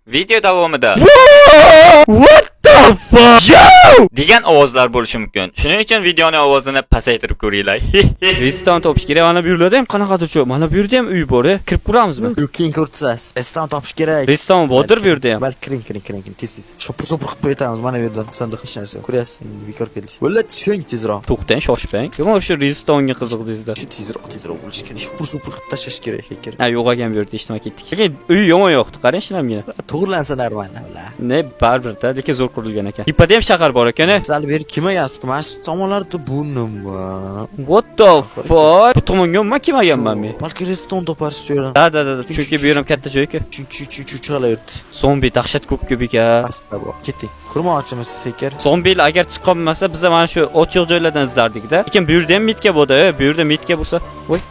Video davomida What the fuck? Yo! degan ovozlar bo'lishi mumkin. Shuning uchun videoning ovozini pasaytirib ko'ringlar. Reston topish kerak. Mana bu yerda ham qanaqadir shu. Mana bu yerda ham uy bor. Kirib ko'ramizmi? Keyin ko'rsatasiz. Reston topish kerak. Reston bordir bu yerda ham. Bal kiring. Tez. Shopur qilib qo'yamiz mana bu yerda. Sandiq hech narsa. Ko'ryapsiz, endi bekor kelish. Bo'la tushing tezroq. To'xtang, shoshmang. Nima o'sha Restonga qiziqdingizda? Shu tezroq bo'lish kerak. Shopur qilib tashlash kerak. Ha, yo'q ekan bu yerda eshitmay ketdik. Lekin uy yomon yo'qdi. Qarang shinamgina. To'g'rilansa normalniy ular. Ne baribir-da, lekin zo'r qurilgan ekan. Tepada ham shahar bor ekan. Sizlar bu yer kelmagansiz-ku? Mana shu tomonlarda bu nima? What the fuck? Bu tomonga nima kelmaganman men. Balki Reston toparsiz shu yerdan. Da. Chunki bu yerim katta joy-ku. Chiqalayapti. Zombi dahshat ko'p ekan. Asta bor. Keting. Kurmoqchimiz seker. Zombilar agar chiqolmasa, biz mana shu ochiq joylardan izlardik-da. Lekin bu yerda ham mitka bo'ldi. Bu yerda mitka bo'lsa, voy.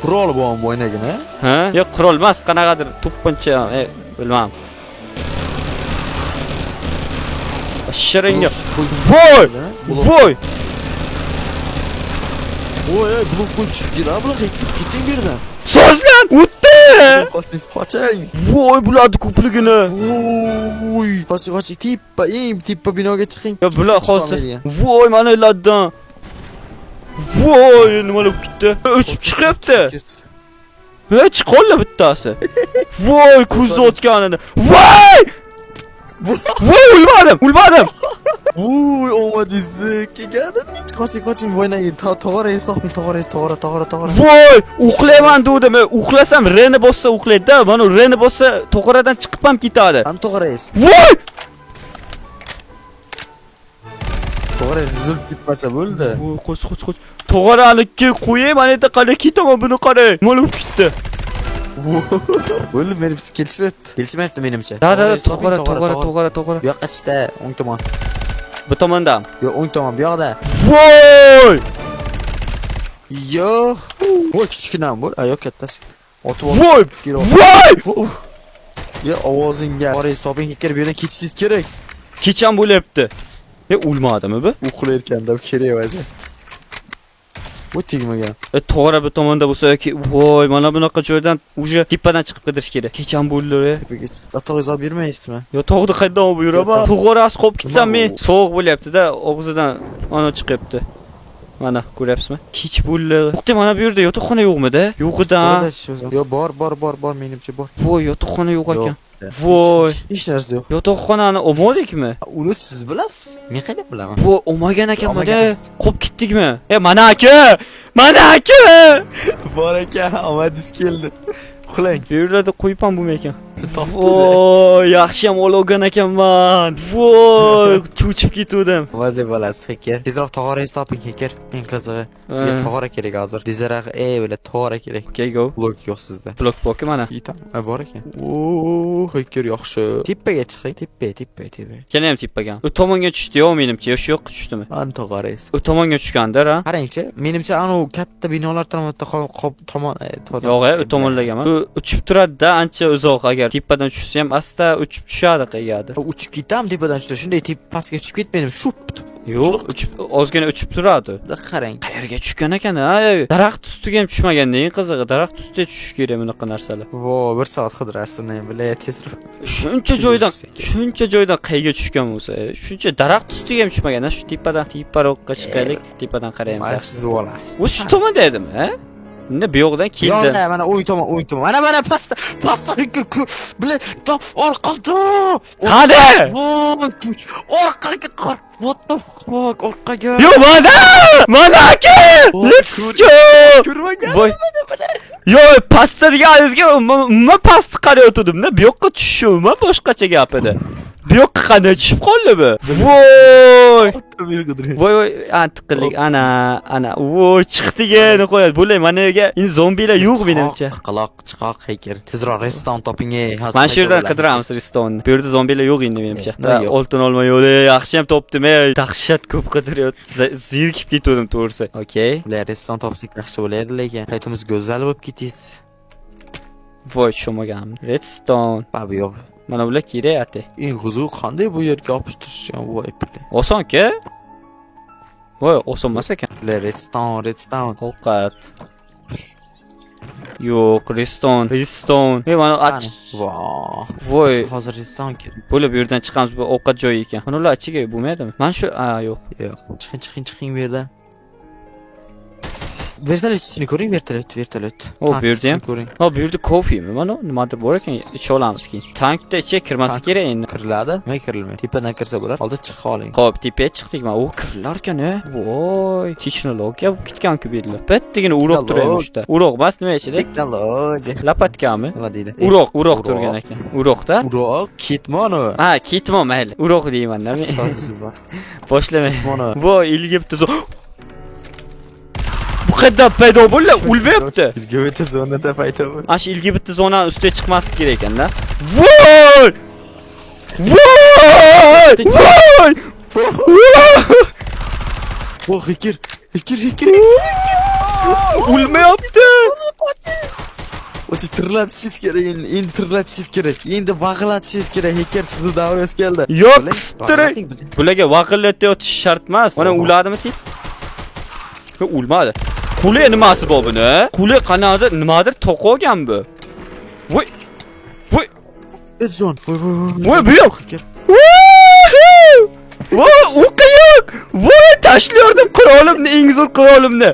Qurol bormi bu o'ynagina? Ha? Yo'q, qurol emas, qanaqadir to'pponcha, bilmam. Shiringa. Voy! Voy, blok qo'yib chiqib ketadi, bular keting bu yerdan. Sozlan! O'tdi! Qoching. Voy, bularni ko'pligini. Voy, qoching, tippa binoga chiqing. Ya bular hozir. Voy, mana ulardan. Voy, nima bo'lib ketdi? O'chib chiqyapti. Chiqoldi bittasi. Voy, ko'zi o'tganini. Voy! Voy, ulmadim. Voy, omadisi kelgandi. Qoching, voynagi tog'ora hisobni, tog'ora. Voy, uxlayman dedim. Uxlasam R'ni bossa uxlaydi-da. Mana R'ni bossa tog'oradan chiqib ham ketadi. Ham tog'oraysiz. Voy! Tog'oraysiz uzilib ketmasa bo'ldi. Voy, qoch. Tog'oralikka qo'yay, mana yerda qalay ketaman buni qarang. Nima bo'lib ketdi? Bo'ldi, menimcha kelishmayapti menimcha. Da, tog'ora. Bu yoqqa chiqdi, o'ng tomon. Bu tomondan. Yo'q, o'ng tomon, bu yoqda. Voy! Yo'q. Voy, kichkinam bo'l. Yo'q, kattasi. Otib ol. Voy! Ya ovozingga qoringiz toping, bu yerdan ketishingiz kerak. Kecham bo'lyapti. O'lmadimi bu? Uxlayotganda kerak vaziyat. Bu tegmagan. To'g'ri bu tomonda bo'lsa yoki voy, mana bunaqa joydan uje tepadan chiqib ketish kerak. Kecham bo'ldi. Yotog'ingizni olib bermaysizmi? Yo, tog'ni qayerdan olib yuraman? To'g'rasi qolib ketsam men sovuq bo'lyapti-da, og'zidan ana chiqyapti. Mana ko'ryapsizmi? Kech bo'ldi. To'xta, mana bu yerda yotoqxona yo'qmi-da? Yo'q-da. Yo, bor, menimcha bor. Voy, yotoqxona yo'q ekan. Voy, hech narsa yo'q. yotoqxonani olmadikmi? Uni siz bilasiz. Men qayerdan bilaman? Voy, olmagan ekanman-da. Qolib ketdikmi? Mana aka! Bor ekan, omadingiz keldi. Uxlang. Bu yerda qo'yib ham bo'lmay ekan. Voy, yaxshi ham olgan ekanman. Voy, cho'chib ketdim. Nima deb olasiz, Heker? Tezroq tog'orangizni toping, Heker. Eng qizig'i. Sizga tog'ora kerak hozir. Tezroq, bila tog'ora kerak. Okay, go. Blok yo'q sizda. Blok borku mana. Yitam, bor ekan. Heker yaxshi. Tepaga chiqing, tepa. Yana ham tepaga. U tomonga tushdi, yo'q menimcha, yo'q tushdimi? An tog'orangiz. U tomonga tushgandir, ha? Qarangchi, menimcha anu katta binolar tomon. Yo'q, u tomonlagaman. U uchib turadi-da, ancha uzoq. Agar tepadan tushsa ham asta uchib tushadi qayerga. Uchib ketam tepadan tushsa, shunday pastga tushib ketmaydim. Yo'q, ozgina uchib turadi. Qarang. Qayerga tushgan ekan? Daraxt ustiga ham tushmaganda, eng qizig'i, daraxt ustiga tushish kerak bunaqa narsalar. Vo, 1 soat qidirasiz uni ham bilay tezroq. Shuncha joydan qayerga tushgan bo'lsa, shuncha daraxt ustiga ham tushmaganda, shu teparoqqa chiqaylik, tepadan qaraymiz. Siz olasiz. U shu tomonda edimi, ha? Bunda bu yoqdan keldi. Yo'q, mana o'ng tomon. Mana pastda bilan orqada. Qani? Orqaga qar. What the fuck? Orqaga. Yo, mana aka. Let's go. Ko'rmagan. Yo, pastda deganingizga nima pastga qarayotgandim-da, bu yoqqa tushishim, boshqacha gap edi. Bu yoqqa qanday tushib qoldi bu? Voy, antiqlik, ana. Voy, chiqdiga qo'yadi. Bo'lay, mana yerga zombilar yo'q menimcha. Chiqoq Heker. Tezroq reston toping. Mana shu yerdan qidiramiz restonni. Bu yerda zombilar yo'q endi menimcha. Oltin olma yo'li, yaxshi ham topdim. Dahshat ko'p qidiryapti. Zerikib ketdim to'g'risi. Okay. Ular reston topsak yaxshi bo'lardi, lekin hayotimiz go'zal bo'lib ketasiz. Voy, tushunmaganman. Redstone. Babi yo'q. Mana bular kerak. Eng qiziq qanday bu yerga yopishtirishgan voy pili. Oson-ku? Voy, oson emas ekan. Redstone. Ovqat. Yo'q, Redstone. Ey, mana ach. Voh. Voy. Hozir Redstone kerak. Bo'lib bu yerdan chiqamiz, bu ovqat joyi ekan. Mana ular ichiga bo'lmaydimi? Men shu, yo'q. Yo'q. Chiqing bu yerdan. Vertolyot ichini ko'ring, vertolyot. O, bu yerda ham. ko'ring. Ha, bu yerda kofemi? Mana nimadir bor ekan, icha olamiz keyin. Tankda ichiga kirmasa kerak endi. Kiriladi, men kirilmaydi. Tepadan kirsa bo'lar. Oldin chiqa oling. Xo'p, tepaga chiqdik. Mana u kirilar ekan-a. Voy, texnologiya bu ketgan-ku belli. Bittagina uroq turayapti. Uroq emas, nima ichida? Texnologiya. Lapatkami? Nima deydi? Uroq turgan ekan. Uroqda? Uroq, ketmon u. Ha, ketmon mayli. Uroq deyman-da men. So'zi bor. Boshlamay. Ketmon u. Voy, ilgi bitta bu qayerdan paydo bo'ldi? Ulmayapti. Ilgi bitta zonada paydo bo'ldi. Ash ilgi bitta zonaning ustiga chiqmaslik kerak ekanda. Voy! Voy! Voh, hikir. Ulmayapti. O'zi tirlatishingiz kerak, endi tirlatishingiz kerak. Endi vag'ilatishingiz kerak. Hikir sizni davringiz keldi. Yo'q, bularga vag'illatib shart emas. Mana uladimi tez? Yo'q, ulmadi. Quli nimasi bu buni? Quli qanadir nimadir to'qolgan bu. Voy. Zon. Voy, bu yo'q. Voy, o'qi yo'q. Voy, tashlıyordum qurolumni, eng zo'r qurolimni.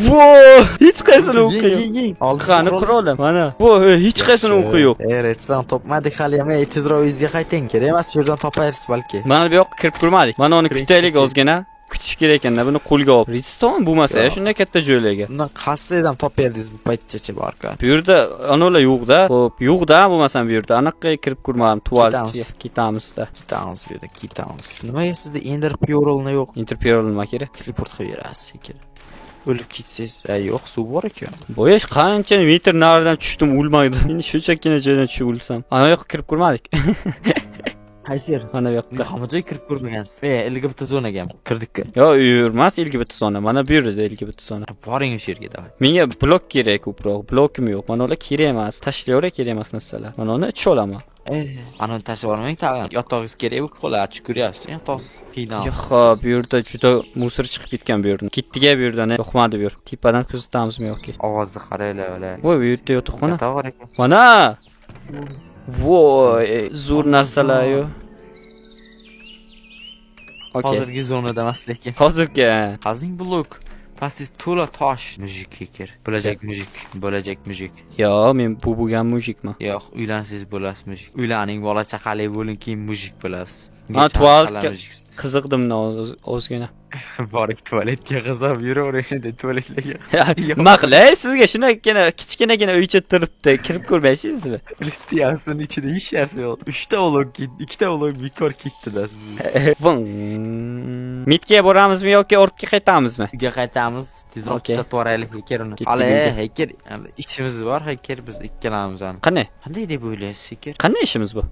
Voy, hech qaysini o'qi yo'q. Qani qurolim, mana. Voy, hech qaysini o'qi yo'q. Retsan topmadik hali ham. Tezroq uyingizga qayting. Kerak emas, shu yerdan topaysiz balki. Mana bu yoqqa kirib ko'rmadik. Mana uni kutaylik ozgina. Kutish kerak ekanda, buni qo'lga olib. Redstone bo'lmasa, shunday katta joylarga. Bundan qassangiz ham topib berdingiz bu paytgacha borka. Bu yerda anolar yo'q-da. Xo'p, yo'q-da, bo'lmasa bu yerda anaqa kirib ko'rmadim. Tualetga ketamiz-da. Ketamiz bu yerda, ketamiz. Nimaga sizda Ender Pearl'ni yo'q? Interpearl nima kerak? Teleport qilib berasiz kerak. O'lib ketsangiz, yo'q, suv bor ekan. Bo'yash qancha metr naridan tushdim, o'lmaydi. Endi shunchakina joydan tushib o'lsam. Ana yoqqa kirib ko'rmadik. Qaysi yer? Mana bu yoqqa. Hamma joy kirib ko'rmagansiz. Ilgi bitta zonaga ham kirdik-ku. Yo'q, yurmas ilgi bitta zona. Mana bu yerda ilgi bitta zona. Boring o'sha yerga davay. Menga blok kerak ko'proq. Blokim yo'q. Mana ular kerak emas. Tashlayver kerak emas narsalar. Mana uni ichib olaman. Ana tashlab olmang, tag'in yotog'ingiz kerak bo'lib qoladi, chukuryapsiz. Yotog'ingiz qiynalasiz. Yo'q, bu yerda juda musor chiqib ketgan bu yerdan. Ketdiga bu yerdan, yo'qmadi bu yer. Tepadan kuzatamizmi yo'qki? Ovozni qaranglar, ular. Voy, bu yerda yotoqxona. To'g'ri ekan. Mana! Voy, zo'r narsalar-yu. Okay. Hozirgi zonada emas lekin. Hozirgi. Hazing blok. Pastingiz to'la tosh. Mujik kerak. Bo'lajak mujik. Yo'q, men bu bo'lgan mujikman. Yo'q, uylansangiz bo'lasiz mujik. Uylaning, bola chaqali bo'ling, keyin mujik bo'lasiz. Tualetga qiziqdim ozgina. Boring tualetga qiziqib yuraverishingda tualetlarga. Nima qilay sizga shunagina kichkinagina uycha turibdi, kirib ko'rmaysizmi? Tualetning ichida hech narsa yo'q. 3 ta olog ketdi, 2 ta olog bekor ketdi-da siz. Mitga boramizmi yoki ortga qaytamizmi? Uyga qaytamiz, tezroq tuzatib yuboraylik Hacker uni. Hali Hacker ishimiz bor, Hacker biz ikkalamiz ham. Qanday? Qanday deb o'ylaysiz Hacker? Qanday ishimiz bu?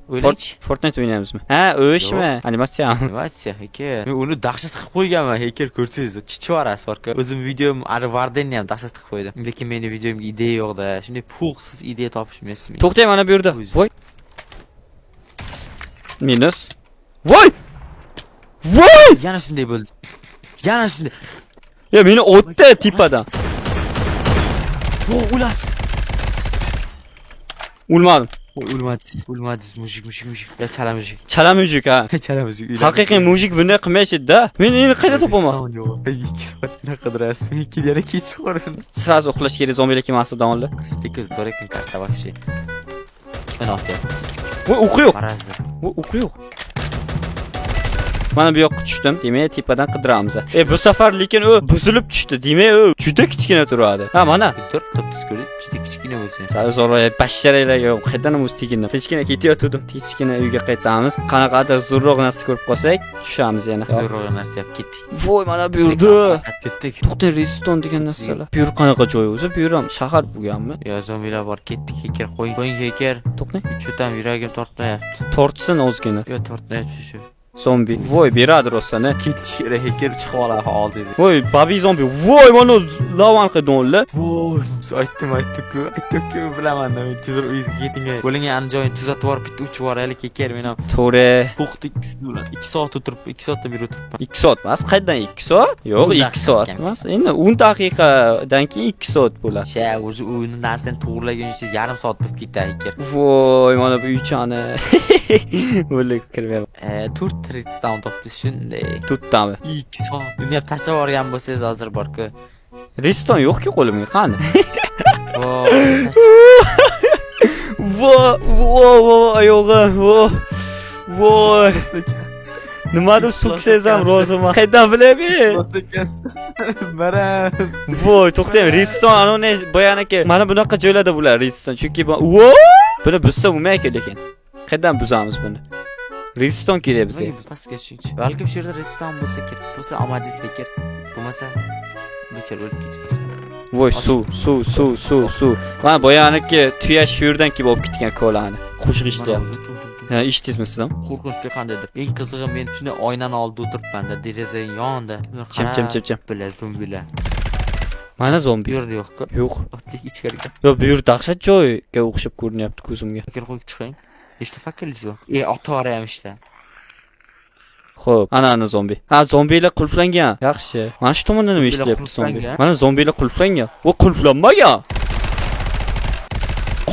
Fortnite o'ynaymizmi? Ha, o'shmi? Animatsiya. Animatsiya Hacker. Men uni dahshat qilib qo'yganman Hacker, ko'rsangiz, chichivarasiz borku. O'zim videom Arvardenni ham dahshat qilib qo'ydim. Lekin mening videomga ideya yo'q-da. Shunday puxsiz ideya topishmaysizmi? To'xtang, mana bu yerda. Voy. Minus. Voy! Voy! Yana shunday bo'ldi. Yana shunday. Ya meni o'tdi tepadan. Voy, o'lasiz. O'lmadim. O'lmadingiz, mujik. Ya chala mujik. Chala mujik ha. Chala mujik. Haqiqiy mujik bunday qilmaydi-da. Men endi qayerda topaman? 2 soatgina qidirasiz. Men yana kech qo'radim. Sразу uxlash kerak, zombilar kelmasdan davonli. Tekis zo'rekin karta вообще. Men o'tyapmiz. Voy, o'qi yo'q. Marazzi. Voy, o'qi yo'q. Mana bu yoqqa tushdim. Demak, tepadan qidiramiz. Bu safar lekin u buzilib tushdi. Demak, u juda kichkina turadi. Ha, mana. Tur, topsiz ko'rib, juda kichkina bo'lsa. Zo'rg'a basharanglarga yo'q. Qayerdan o'z tegindim. Kichkina ketayotgandim. Kichkina uyga qaytamiz. Qanaqadir zo'rroq narsa ko'rib qolsak, tushamiz yana. Zo'rroq narsa olib ketdik. Voy, mana bu yerda. Ketdik. To'xtang, Redstone degan narsalar. Bu yer qanaqa joy o'zi? Bu yer ham shahar bo'lganmi? Yo, zombilar bor. Ketdik, Hacker. Qo'ying Hacker. To'xtang. Cho'tam yuragim tortmayapti. Tortsin ozgina. Yo, tortmayapti shu. Zombi. Voy, beradi rostani. Ketish kerak, hacker chiqib oladi oldingizga. Voy, babi zombi. Voy, mana lavan qidonlar. Voy, aytdim-ku, bilaman-da. Men tezroq uyingizga keting. Bo'lingan joyini tuzatib borib bitta uchib boraylik, hacker men ham. To'g'ri. Puxni ikkisi bilan 2 soat o'tirib, 2 soatdan beri o'tiribman. 2 soat emas, qayerdan 2 soat? Yo'q, 10 2 soat daqiqa emas. Endi 10 daqiqadan keyin 2 soat bo'ladi. Sha, o'zi o'yinni narsani to'g'irlaguncha yarim soat bo'lib ketadi, hacker. Voy, mana bu uychani. Bo'lib kirmayapman. 4:30 dan topdi shunday. Tutdami? 2 soat. Uni ham tashlab yuborgan bo'lsangiz hozir bor-ku. Reston yo'q-ku qo'limga, qani? Voy, Voy, oyog'im. Voy. Nimadir suksesam roziman. Qaydan bilaman? Maraz. Voy, to'xtang. Reston anone boyaniki mana bunaqa joylarda bo'ladi Reston. Chunki buni buzsa bo'lmaydi lekin. Qaydan buzamiz buni? Reston kerak bizga. Pastga tushingchi. Balki bu yerda redstone bo'lsa kerak. Bo'lsa omadingiz hacker. Bo'lmasa bechar o'lib ketibdi. Voy, suv. Mana boyaniki tuya shu yerdan kelib olib ketgan kolani. Qo'shiq ishlayapti. Ha, eshitdingizmi siz ham? Qo'rqinchli qandaydir. Eng qizig'i men shunday oynani oldida o'tiribman-da, derazaning yonida. Chim. Bilan zombilar. Mana zombi. Bu yerda yo'q-ku. Yo'q. Otlik ichkariga. Yo, bu yer dahshat joyga o'xshab ko'rinyapti ko'zimga. Hacker qo'yib chiqing. Nechta fakiringiz yo'q? Ota ham ishda. Xo'p, ana zombi. Ha, zombilar qulflangan. Yaxshi. Mana shu tomondan nima ishlayapti zombi? Mana zombilar qulflangan. Va qulflanmagan.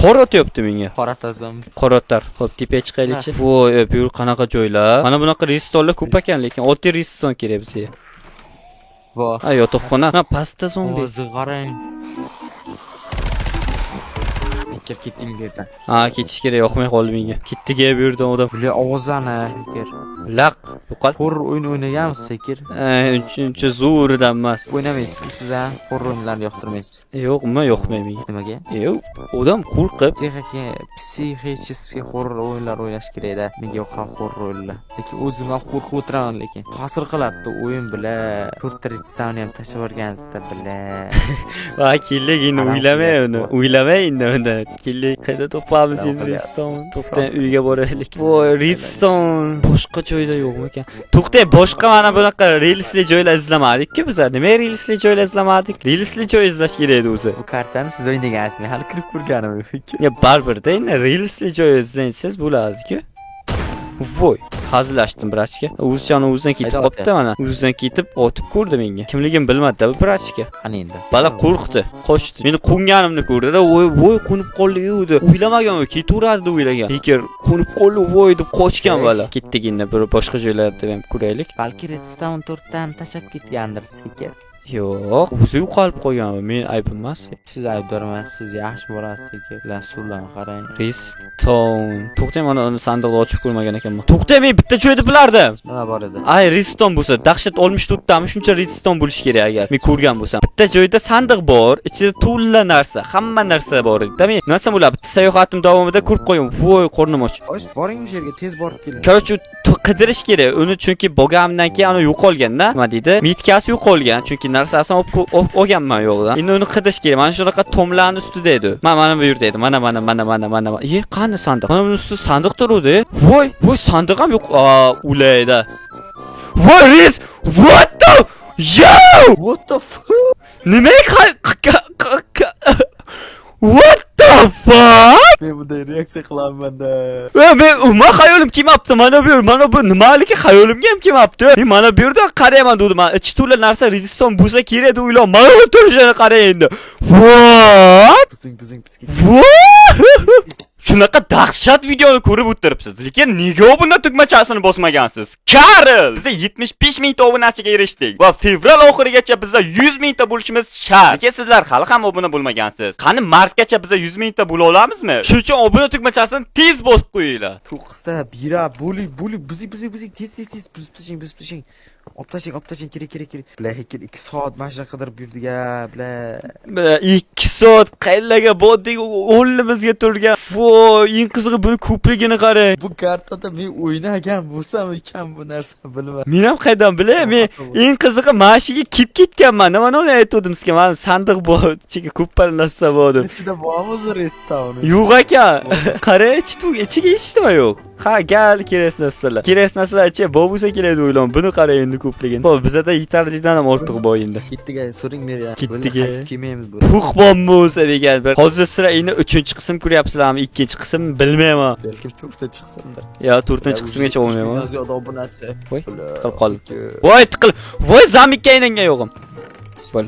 Qor o'tyapti menga. Qorata zombi. Qoratar. Xo'p, tepaga chiqaylikchi. Voy, bu yer qanaqa joylar? Mana bunaqa restorlar ko'p ekan, lekin oddiy restoran kerak bizga. Voy. Ha, yotoqxona. Ha, pastda zombi. O'zi qarang. Hacker ketding bu yerdan. Ha, ketish kerak, yoqmay qoldi menga. Ketdi-ga bu yerdan odam. Bular ovozlarni hacker. Laq, yo'qol. Horror o'yin o'ynagansiz hacker? Uncha zo'ridan emas. O'ynamaysiz siz ham horror o'yinlarni yoqtirmaysiz. Yo'qmi, yoqmaydi menga. Nimaga? Yo'q, odam qo'rqib. Psixический horror o'yinlar o'ynash kerak-da. Menga yo'q horror o'yinlar. Lekin o'zim ham qo'rqib o'tiraman lekin. Ta'sir qiladi o'yin bilan. 4:30 ham tashlab yuborgansizda bilan. Va kellik endi o'ylamay uni. O'ylamay endi unda. Kellik qayda topamiz endi Reston? To'xtang uyga boraylik. Voy, Reston boshqa joyda yo'qmi ekan? To'xtang, boshqa mana bunaqa realisli joylar izlamadik-ku biz. Nima realisli joylar izlamadik? Realisli joy izlash kerak edi o'zi. Bu kartani siz o'ynagansiz, men hali kirib ko'rganim yo'q. Ya baribir-da endi realisli joy izlaysiz bo'ladi-ku. Voy, hazillashdim brachka. O'zchani o'zidan ketib qopti mana. O'zidan ketib otib ko'rdi menga. Kimligini bilmadi-da bu brachka. Qani endi. Bala qo'rqdi, qochdi. Meni qo'nganimni ko'rdi-da, voy qo'nib qoldi-yu deb. O'ylamagan u, ketaveradi deb o'ylagan. Lekin qo'nib qoldi, voy deb qochgan bala. Ketdik endi bir boshqa joylarda ham ko'raylik. Balki Redstone 4 dan tashlab ketgandir hacker. Yo'q, o'zi yo'qolib qolgan, men aybim emas. Siz aybdormisiz, siz yaxshi bo'lasiz hacker. Bilan suvlarni qarang. Reston. To'xtang, mana uni sandiqni ochib ko'rmagan ekanman. To'xtang, men bitta joyda bilardim. Nima bor edi? Ay, Reston bo'lsa, dahshat 64dami shuncha Reston bo'lish kerak agar men ko'rgan bo'lsam. Bitta joyda sandiq bor, ichida to'la narsa, hamma narsa bor edi. Men nima bo'ladi? Bitta sayohatim davomida ko'rib qo'yaman. Voy, qornim och. Osh, boring o'sha yerga tez borib keling. Korоче, qidirish kerak. Uni chunki bo'lganimdan keyin uni yo'qolganda, nima deydi? Mitkasi yo'qolgan, chunki narsasini olganman yo'qdan. Endi uni qidirish kerak. Mana shunaqa tomlarning ustida edi. Mana bu yerda edi. Mana. Qani sandiq? Mana buning ustida sandiq turuvdi. Voy, sandiq ham yo'q. Ulayda. Voy, Riz! What the? Yo! What the fuck? Nima? What the fuck? Men bunday reaksiya qilaman-da. Men umuman xayolim kelmabdi. Mana bu nimaligi xayolimga ham kelmabdi. Men mana bu yerda qarayman dedim. Ichi to'la narsa Redstone bo'lsa kerak deb o'ylayman. Mana bu turishini qarang endi. What? Pizing. Shunaqa dahshat videoni ko'rib o'tiribsiz, lekin nega obuna tugmachasini bosmagansiz? Karl! Biz 75 mingta obunachiga erishdik va fevral oxirigacha bizda 100 mingta bo'lishimiz shart. Lekin sizlar hali ham obuna bo'lmagansiz. Qani martgacha bizda 100 mingta bo'la olamizmi? Shuning uchun obuna tugmachasini tez bosib qo'yinglar. To'qqizta bira bo'li bizik tez buzib tashing. Optashing kerak. Bilan hacker 2 soat mashina qidirib yurdik-a, bilan. 2 soat qayerlarga bordik? O'rnimizga turgan. Voy, eng qizig'i buni ko'pligini qarang. Bu kartada men o'ynagan bo'lsam ekan bu narsa bilmayman. Men ham qaydan bilay? Men eng qizig'i mashiga kelib ketganman. Nimani aytdim sizga? Mana sandiq bor, ichiga ko'p narsa bor. Ichida bormi Redstone? Yo'q ekan. Qarang, ichiga hech nima yo'q. Ha, gal keresnasilar. Keresnasilarcha bobusa keladi o'ylam. Buni qarang endi ko'pligiga. Xo'p, bizda yetarlidan ham ortiq bor endi. Ketdiga so'ring meri. Ketdiga. Qaytib kelmaymiz bu. Puh bo'lsa degan. Hozir sizlar endi 3-qism ko'ryapsizlarmi, 2-qism bilmayman. Balkim 4ta chiqsindir. Yo, 4-qismgacha bo'lmayman. Ziyod obunachi. Voy, tiqilib qoldim. Voy, tiqilib. Voy, zamikka aylangan yo'g'im. Bo'l.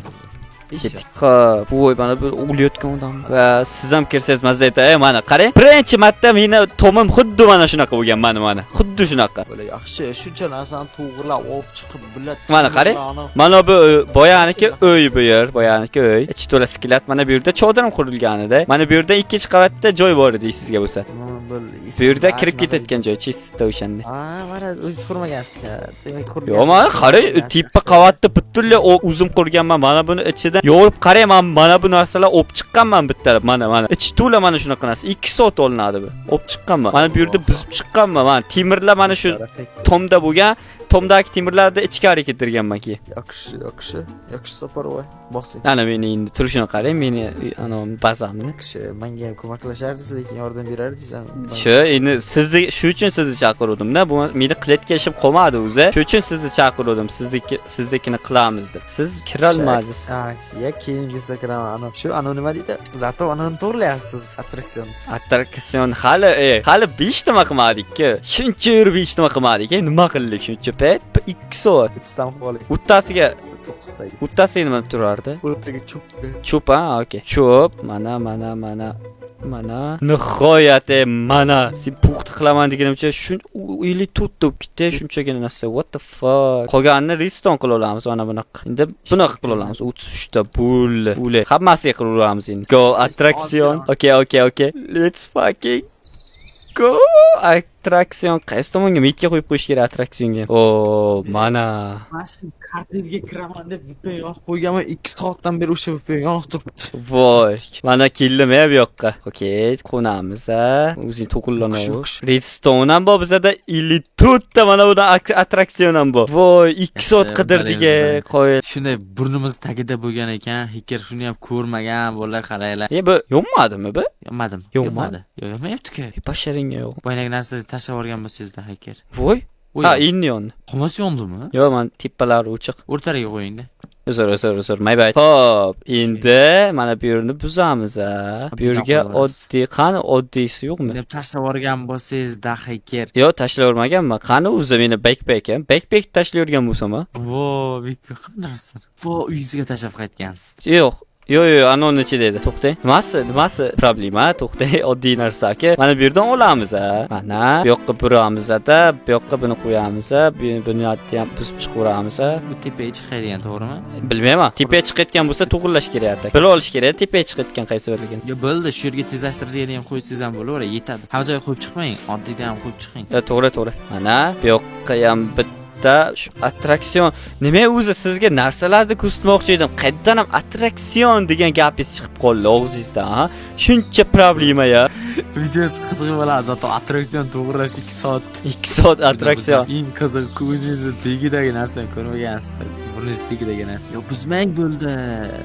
Ha, voy, mana bu o'layotgan odam. Va siz ham kirsangiz mazza aytay, mana qarang. Birinchi marta meni tomim xuddi mana shunaqa bo'lgan, mana. Xuddi shunaqa. Bo'la yaxshi, shuncha narsani to'g'rilab olib chiqib bilat. Mana qarang. Mana bu boyaniki uy bu yer, boyaniki uy. Ichi to'la skelet. Mana bu yerda cho'dirim qurilganida. Mana bu yerda ikkinchi qavatda joy bor edi sizga bo'lsa. Bu yerda kirib ketayotgan joy, chista o'shanda. Ha, mana o'zingiz qurmagansiz-ku. Demak, qurgan. Yo, mana qarang, tippa qavatda butunlay uzum qurganman. Mana buni ichidan yo'rib qarayman, mana bu narsalar olib chiqqanman bittalab. Mana. Ichi to'la mana shunaqa narsa. 2 soat olinadi bu. Olib chiqqanman. Mana bu yerda buzib chiqqanman. Mana temirlar mana shu tomda bo'lgan. Tomdagi temirlarni ichga harakattirganman keyin. Yaxshi safar voy. Bosing. Ana meni endi turishini qarang, meni ana bazamni. Yaxshi, menga ham ko'maklasharsiz, lekin yordam berardingiz. Shu, endi sizni shu uchun sizni chaqiruvdim-da. Bu meni qiletga ishim qolmadi o'zi. Shu uchun sizni chaqiruvdim. Siznikini qilamiz deb. Siz kira olmadingiz. Ya keyingisi kiraman. Ana shu nima deydi? Zato anani to'g'rilayapsiz, attraksion. Attraksion hali 5 nima qilmadik-ku. Shuncha yurib 5 nima qilmadik. Nima qildik shuncha payt? 2 soat. Bittadan qoldik. Uttasiga 9 ta. Uttasiga nima turardi? O'rtaga cho'p. Cho'p, ha, okey. Cho'p, mana. Nihoyat, mana. Sen puxta qilaman deganimcha shu 54 ta ketdi, shunchagina narsa. What the fuck? Qolganini reston qila olamiz mana bunaqa. Endi bunaqa qila olamiz. 33 ta pul. Hammasiga qila olamiz endi. Go attraksion. Okay. Let's fucking go. Attraksion qaysi tomonga metga qo'yib qo'yish kerak attraksionga? O, mana. Mana kartangizga kiraman deb VPN yoqib qo'yganman, 2 soatdan beri o'sha VPN yonib turibdi. Voy, mana keldim bu yoqqa. Okay, qo'namiz a. O'zing to'qillanamiz. Redstone ham bor bizda 54 ta mana bundan attraksion ham bor. Voy, 2 soat qidirdik qo'y. Shunday burnimiz tagida bo'lgan ekan, Hacker shuni ham ko'rmagan, bo'lar qaranglar. Bu yonmadimi bu? Yonmadi. Yonmayapti-ku. Basharingga yo'q. Boyagi narsangizni tashlab yuborgan bo'lsangiz-da, Hacker. Voy. Ha, inni yondi. Qolmas yondimi? Yo'q, men tippalari o'chiq. O'rtaga qo'ying-da. Uzr, my bad. Hop, endi mana bu yerni buzamiz a. Bu yerga qani oddiysi yo'qmi? Deb tashlab yuborgan bo'lsangiz-da, Hacker. Yo'q, tashlab yubormaganman. Qani o'zi meni backpack'im. Backpack tashlab yurgan bo'lsam-a? Vo, backpack qanday? Vo, uyingizga tashlab qaytgansiz. Yo'q. Yo'q, anonni ichida edi. To'xtang. Nimasi problema? To'xtang, oddiy narsa-ku. Mana bu yerdan olamiz-a. Mana bu yoqqa buramiz-da, bu yoqqa buni qo'yamiz-a, buni ham buzib chiqaveramiz-a. Bu tepaga chiqadigan, to'g'rimi? Bilmayman. Tepaga chiqayotgan bo'lsa to'g'irlash kerak. Bilib olish kerak, tepaga chiqayotgan qaysi birligini. Yo, bo'ldi, shu yerga tezlashtirishni ham qo'ysangiz ham bo'laveradi, yetadi. Har joyga qo'yib chiqmang, oddiydan ham qo'yib chiqing. To'g'ri. Mana bu yoqqa ham shu attraksion. Nima o'zi sizga narsalarni ko'rsatmoqchi edim. Qayerdan ham attraksion degan gapingiz chiqib qoldi og'zingizdan, ha? Shuncha problema ya. Videosi qiziq bo'ladi, zato attraksion to'g'rilash 2 soat. 2 soat attraksion. Eng qiziq ko'zingizni tegidagi narsani ko'rmagansiz. Burningiz tegidagi narsa. Yo, buzmang bo'ldi.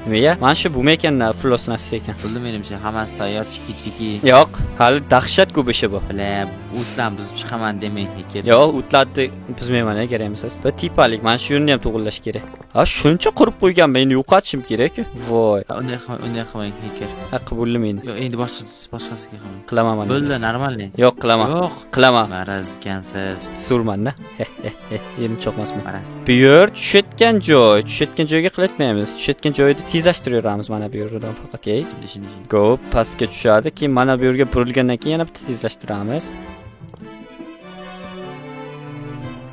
Nimaga? Mana shu bo'lmaykan-da, floss narsa ekan. Bo'ldi menimcha, hammasi tayyor, chiki. Yo'q, hali dahshat ko'p ishi bu. Bilab, o'tlarni buzib chiqaman demang, Hacker. Yo'q, o'tlarni buzmayman, kerakmisiz? Bu tipalik, mana shu yerni ham to'g'irlash kerak. Ha, shuncha qurib qo'yganman, endi yo'qotishim kerak-ku. Voy. Unday qilmang, Hacker. Ha, qabulim endi. Yo'q, endi boshqasiga qilmang. Qilaman mana. Bo'ldi, normalniy. Yo'q, qilaman. Yo'q, qilaman. Maraz ekansiz. Surmanda. Yerim cho'qmasman. Maraz. Bu yer tushayotgan joyga qilatmaymiz. Tushayotgan joyda tezlashtiramiz mana bu yerdan faqat. Okey. Go, pastga tushadi, keyin mana bu yerga burilgandan keyin yana bitta tezlashtiramiz.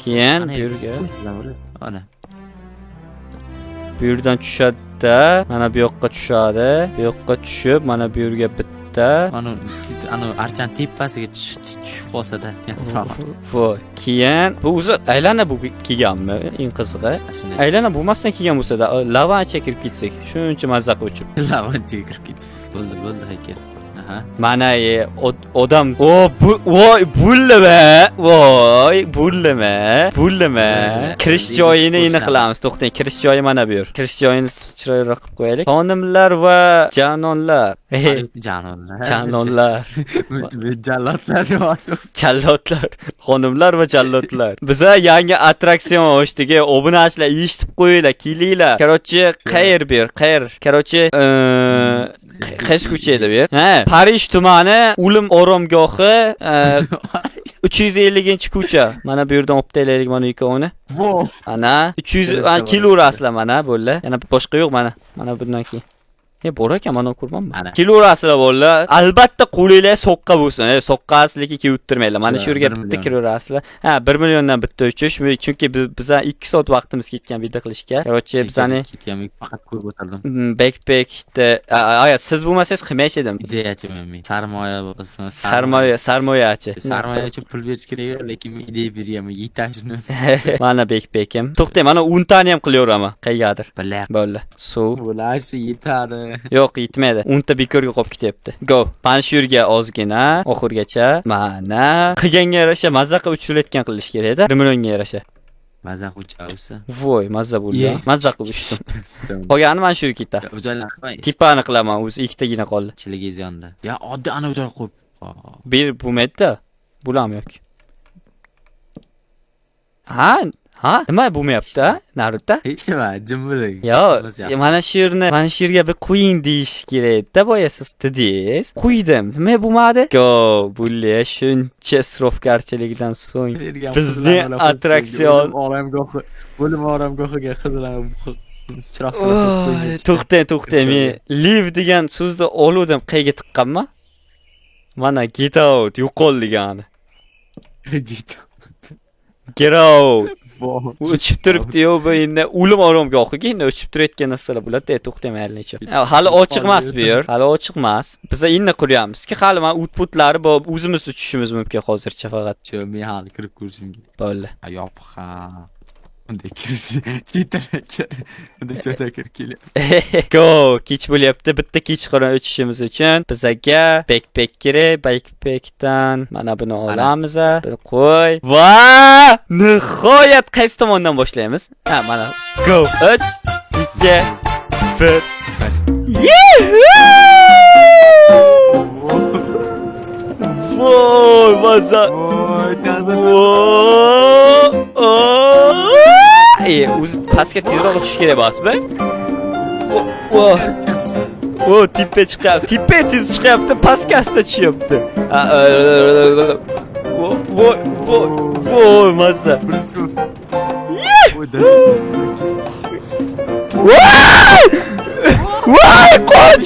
Keyin bu yerga. Ana. Bu yerdan tushadi, mana bu yoqqa tushadi. Bu yoqqa tushib, mana bu yerga bitta. Ana archan tepasiga tushib qolsa-da. Voy, keyin bu o'zi aylana bu kelganmi? Eng qizig'i. Aylana bo'lmasdan kelgan bo'lsa-da, lavancha kirib ketsak, shuncha mazza qilib. Lavancha kirib ketdi. Bo'ldi, Hacker. Aha. Mana odam voy bullama voy bullama kirish joyini ini qilamiz. To'xtang, kirish joyi mana bu yer. Kirish joyini chiroyliroq qilib qo'yaylik. Xonimlar va janonlar. Janonlar. Jallodlar, xonimlar va jallodlar. Biza yangi attraksion ochdik. Obunachilar eshitib qo'yinglar, kelinglar. Короче, qayerda bu yer? Короче, qaysi ko'cha edi bu yer? Ha, Parij tumani o'lim oromgohi 350-ko'cha. Mana bu yerdan olib taylaylik mana ikkovini. Ana 300 kilovrasizlar mana bo'ldi. Yana boshqa yo'q mana. Mana bundan keyin. Bor ekan, mana ko'rmanman. Kilovrasizlar bo'ldi. Albatta qo'linglar soqqa bo'lsin. Soqqa asliga keltirmanglar. Mana shu yerga bitta kilovrasizlar. Ha, 1 milliondan bitta uchish. Chunki biza 2 soat vaqtimiz ketgan video qilishga. Короче, bizani faqat ko'rib o'tirdim. Backpackda, siz bo'lmasangiz qilmaychi edim. Ideyachiman men. Sarmoya bo'lsin. Sarmoyachi. Sarmoya uchun pul berish kerak, lekin men ideya beraman, yetashni. Mana backpackim. To'xtang, mana 10 tani ham qilaveraman. Qayerdir. Bo'ldi. Suv. Bo'lashi yetadi. Yo'q, yetmaydi. 10 ta bekorga qolib ketyapti. Go. Mana shu yerga ozgina, oxirgacha. Mana qilganga yarasha mazza qilib uchilayotgan qilish kerak-da. 1 millionga yarasha. Mazza qilsa. Voy, mazza bo'ldi. Mazza qilib uchdim. Qolgani mana shu yerga ketdi. O'zinglar qilmang. Tipani qilaman, o'zi ikkitagina qoldi. Chiligiz yonda. Ya, oddiy ana joy qo'yib. Bir bo'lmaydi-da. Bo'larmi yo'q? Ha, nima bo'lmayapti, Naruto? Hech nima, jim bo'ling. Yo'q, mana shu yerga bir qo'ying deyish kerak-da, boya siz dedingiz. Qo'ydim. Nima bo'lmadi? Go, bulle shuncha isrofgarchilikdan so'ng bizning attraksion bo'lim oromgohiga qizlarni chiroqsiz to'xtang, men leave degan so'zni oluvdim, qayga tiqqanman? Mana get out, yo'qol degani. Get out. Uchib turibdi-yu, bu endi o'lim oromgohiga endi uchib turayotgan narsalar bo'ladi. To'xtang, maylicha. Hali ochiq emas bu yer. Hali ochiq emas. Biz endi quryapmiz-ki, hali mana outputlari bor, o'zimiz uchishimiz mumkin hozircha faqat. Men hali kirib ko'rishim kerak. Bo'ldi. Yopiq. Unda kirsi, unda kirib keladi. Go, kech bo'lyapti. Bitta kechqurun uchishimiz uchun bizaga backpack kerak. Backpackdan mana buni olamiz. Buni qo'y. Va! Nihoyat qaysi tomondan boshlaymiz? Ha, mana. Go. 3 2 1. Voy, mazza. Voy, taza. O'zi pastga tezroq uchish kerak emasmi? Tippe chiqyapti. Tippe tez chiqyapti, pastga asta tushyapti. Voy, mazza. Voy, qoch!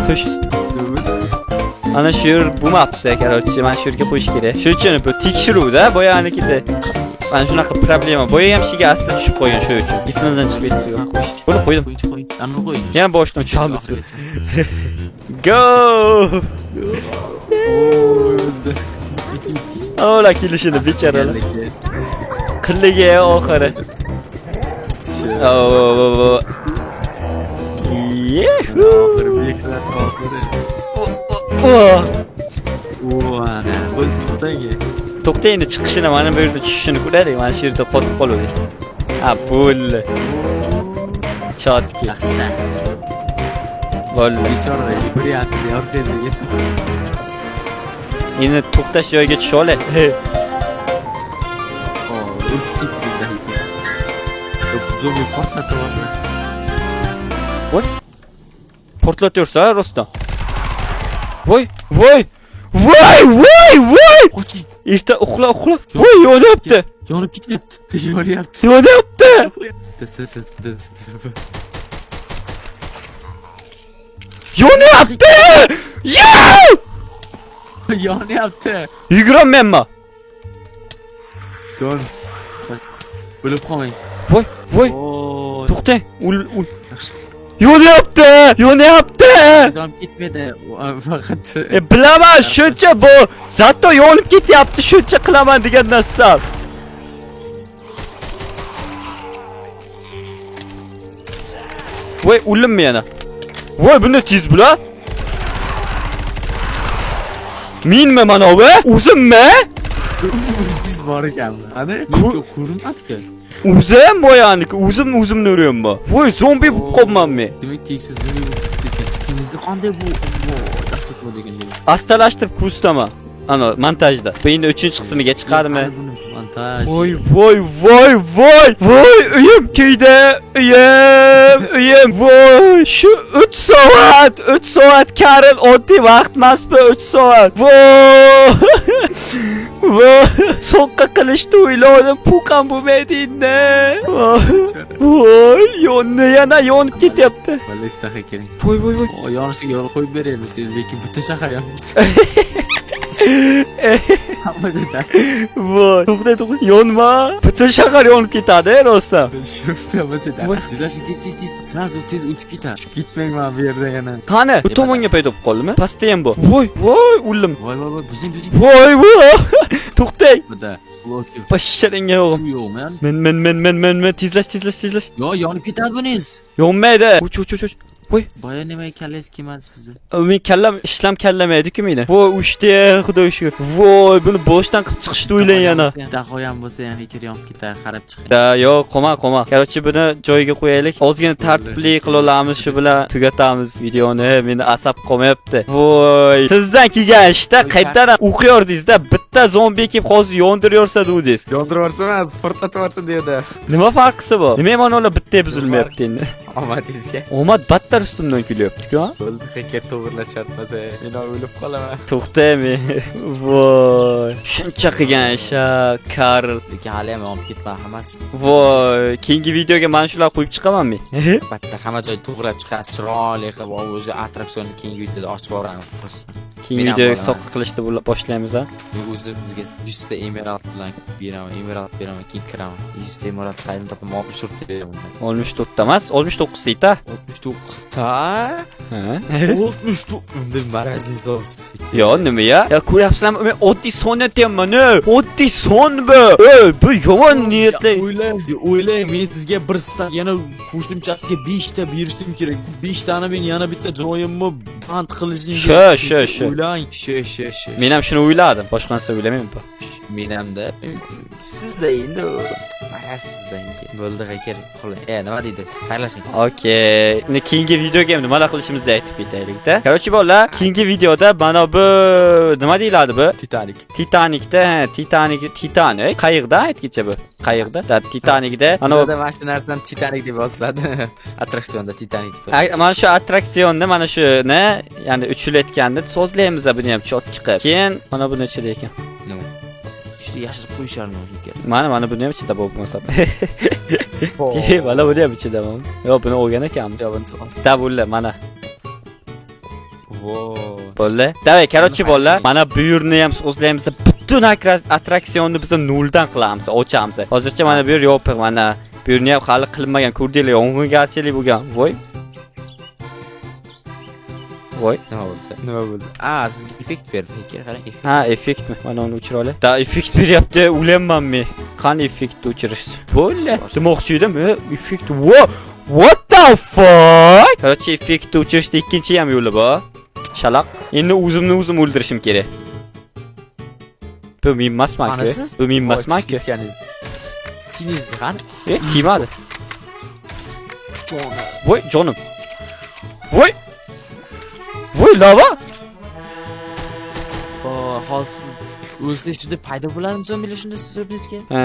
Tush. Ana shu yer bo'lmabdi, короче, mana shu yerga qo'yish kerak. Shuning uchun bu tekshiruvda boyanikida. Mana shunaqa problema. Boya ham shiga asta tushib qo'ygan shu uchun. Esimizdan chiqib ketdi. Buni qo'ydim. Ani qo'ying. Yana boshdan uchamiz. Go! Ola kelishini bechoralar. Qilligi oxiri. To'xtang, endi chiqishini mana bu yerda tushishini ko'raylik. Mana shu yerda qotib qoluvdik. Ha, bo'ldi. Chotki. Bo'ldi. Bechora yuryapti, orqaga yetib. Endi to'xtash joyiga tusha olay. Zombi portlatyapti. Voy. Portlatyapsa, rostdan. Voy. Erta uxla. Voy, yonyapti. Yonib ketyapti. Yonyapti. Yonyapti. Yuguramanmi? Jon. O'lib qolmang. Voy. To'xtang. Yonyapti. Zom ketmadi. Faqat bilaman, shuncha bu. Zato yonib ketyapti, shuncha qilaman degan narsam. Voy, o'limmi yana? Voy, buni tez bular. Menmi mana bu? O'zimmi? Siz bor ekanmi? Ana, ko'rinmadi-ku. O'zim boyaniki, o'zimni urayapman. Voy, zombi bo'lib qolman men. Demak, teksiz zombi bo'lib ketdingiz. Kimizda qanday bu dahshat bo'ldi ekan demak. Astalashtirib ko'rsataman. Ana, montajda. Bu endi 3-qismiga chiqadimi? Montaj. Voy, uyim kuydi. Uyim. Voy, shu 3 soat Karl oddiy vaqt emasmi 3 soat. Voy. So'qqa qilishni o'yladim, puqam bo'lmaydi endi. Voy, yana yonib ketyapti. Vallahi sahiy keling. Voy. Yonishiga yo'l qo'yib beraylik, lekin butun shahar yonib ketdi. Hammadan. Voy, to'xta, yonma. Butun shahar yonib ketadi, rostdan. Sразу tez o'tib ketadi. Ketmayman bu yerda yana. Qani, bu tomonga paydo bo'lib qoldimi? Pastda ham bu. Voy, o'lim. Voy, bizim. Voy. To'xtang. Buda. Pashsharingga o'g'im. Yo'qmi? Men tezlash. Yo, yonib ketadi buningiz. Yonmaydi. Uch. Voy. Boya nima kallangiz kelmadi sizni? Men kallam ishlam kallamaydi-ku meni. Voy, uchdi, xudoga shukr. Voy, buni boshdan qilib chiqishni o'ylang yana. Dahoyam bo'lsa ham fikr yonib ketadi, qarab chiqing. Da, yo'q, qoma. Короче, buni joyiga qo'yaylik. Ozgina tartibli qila olamiz, shu bilan tugatamiz videoni. Meni asab qolmayapti. Voy, sizdan kelgan ishda qaytadan o'qiyordingiz-da, bitta zombi kelib hozir yondiryorsa dudingiz. Yondiryorsa emas, portlatib yuborsa deydi. Nima farqisi bor? Nima mana ular bitta buzilmayapti endi. Omadingizga. Omad battar ustimdan kulyapti-ku. Bo'ldi, hacker to'g'rilab chartmasa, men o'lib qolaman. To'xtaymi? Voy, shuncha qilgan ish, Karl. Lekin hali ham yonib ketmadi hammasi. Voy, keyingi videoga mana shular qo'yib chiqamanmi? Battar hamma joy to'g'rilab chiqasiz, chiroyli qilib, o'zi attraksionni keyingi videoda ochib yuboramiz. Keyingi videoga soqqa qilishni boshlaymiz ha. Men o'zim bizga 100 ta emerald bilan beraman, keyin kiraman. 100 ta emerald qayerdan topaman, olib beraman. 64 ta emas, 69 ta. 69 ta? Ha? 69. Unda marazingiz olsiz. Yo, nima ya? Ya ko'ryapsizmi? Men oddiy son aytyapman, oddiy son bu. Bu yomon niyatli. O'ylang, men sizga bir stat yana qo'shimchasiga 5 ta berishim kerak. 5 tani men yana bitta joyimni band qilishingiz. Shu. O'ylang, Men ham shuni o'yladim, boshqa narsa o'ylamayman. Men hamda sizda endi marasizdan bo'ldi hacker. Nima deydi? Xayrlashing. Okay. Endi keyingi videoga ham nimalar qilishimizni aytib ketaylik-da. Короче, bolalar, keyingi videoda mana bu nima deyiladi bu? Titanik. Qayiqda aytgicha bu. Qayiqda. Titanikda. Bizda mana shu narsani Titanik deb yoziladi. Attraksionda Titanik deb. Mana shu attraksionni, mana shuni, ya'ni uchilayotganda so'zlaymiz buni ham chotki qilib. Keyin mana buni ichida ekan. Nima? Ishni yashirib qo'yisharmi hacker? Mana buni ham ichida bo'lmasa. Keyin mana buni ham ichida bo'ldi. Yo, buni olgan ekanmiz. Da bulla mana. Bolla. Davay, короче, bolla. Mana bu yerni ham so'zlaymiz. Butun attraksionni biz noldan qilamiz, ochamiz. Hozircha mana bu yer yopiq, mana bu yerni ham hali qilinmagan, ko'rdinglar, yong'ingarchilik bo'lgan. Voy. Nima bo'ldi? Siz effekt berdi hacker, qarang, effekt. Ha, effektmi? Mana uni o'chira olay. Da, effekt beryapti, o'layapman men. Qani effektni o'chirish? Bo'lla. Demoqchi edim, effekt. What the fuck? Короче, effektni o'chirishda ikkinchi ham yo'li bor. Shalaq. Endi o'zimni o'ldirishim kerak. Bu men emasman-ku. Bu men emasman-ku. Kiniz qani? Kiymadi. Jonim. Voy, jonim. Voy, lava. Hozir o'zida shunda paydo bo'ladimi zombilar shunda siz o'rningizga? Ha,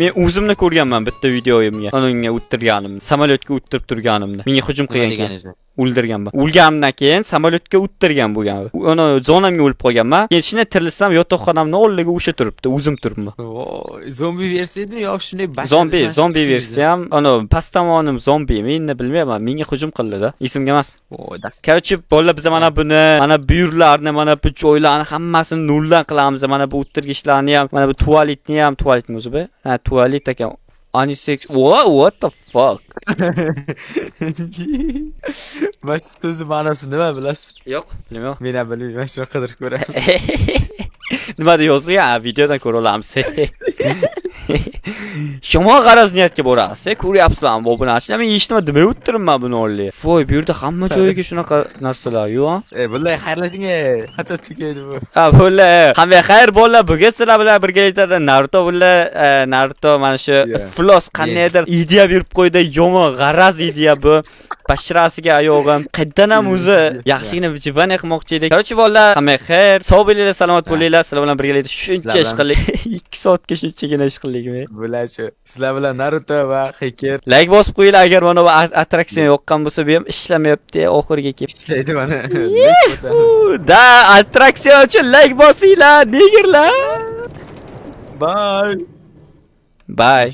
men o'zimni ko'rganman bitta videoyimga. Unga o'ttirganimni, samolyotga o'ttirib turganimni. Menga hujum qilgan. O'ldirganman. O'lganimdan keyin samolyotga o'ttirgan bo'lgan. Uni zonamga o'lib qolganman. Keyin shunday tirilsam, yotoqxonamning oldiga o'sha turibdi, o'zim turibman. Zombi versiyasimi yoki shunday bashar? Zombi versiyam. Ana past tomonim zombi. Men bilmayman, menga hujum qildi-da. Esimga emas. Короче, bolalar biz mana buni, mana bu yerlarni, mana bu joylarni hammasini noldan qilamiz. Mana bu o'ttirgichlarni ham, mana bu tualetni ham, tualetmi o'zi bu? Ha, tualet ekan. Unisex. What the fuck? Mana so'zi ma'nosi nima bilasiz? Yo'q, bilmayman. Men ham bilmayman, shuni qidirib ko'raman. Nima deb yozilgan? Videodan ko'ra olamiz. Shomon g'araz niyatga borasiz. Ko'ryapsizlarmi bu obunachilar? Men eshitma demay o'tiribman buni o'rli. Voy, bu yerda hamma joyiga shunaqa narsalar yo'q. Bular xayrlashing qachon tugaydi bu? Ha, bular hamma xayr bolalar, bugun sizlar bilan birgalikda Naruto bular Naruto mana shu Floss qandaydir ideya berib qo'ydi. Yomon g'araz ideya bu. Bashirasiga ayog'im. Qaydan ham o'zi yaxshigina bichiban qilmoqchi edik. Korоче bolalar, hamma xayr. Sog' bo'linglar, salomat bo'linglar. Sizlar bilan birgalikda shuncha ish qildik. 2 soatga shunchagina ish qildikmi? Bular shu. Sizlar bilan Naruto va Hikir Like bosib qo'yinglar agar mana bu attraksion yoqqan bo'lsa, bu ham ishlamayapti oxiriga kelib. ishlaydi mana. Like bosamiz. Da, attraksion uchun like bosinglar, nigirlar. Bye. Bye.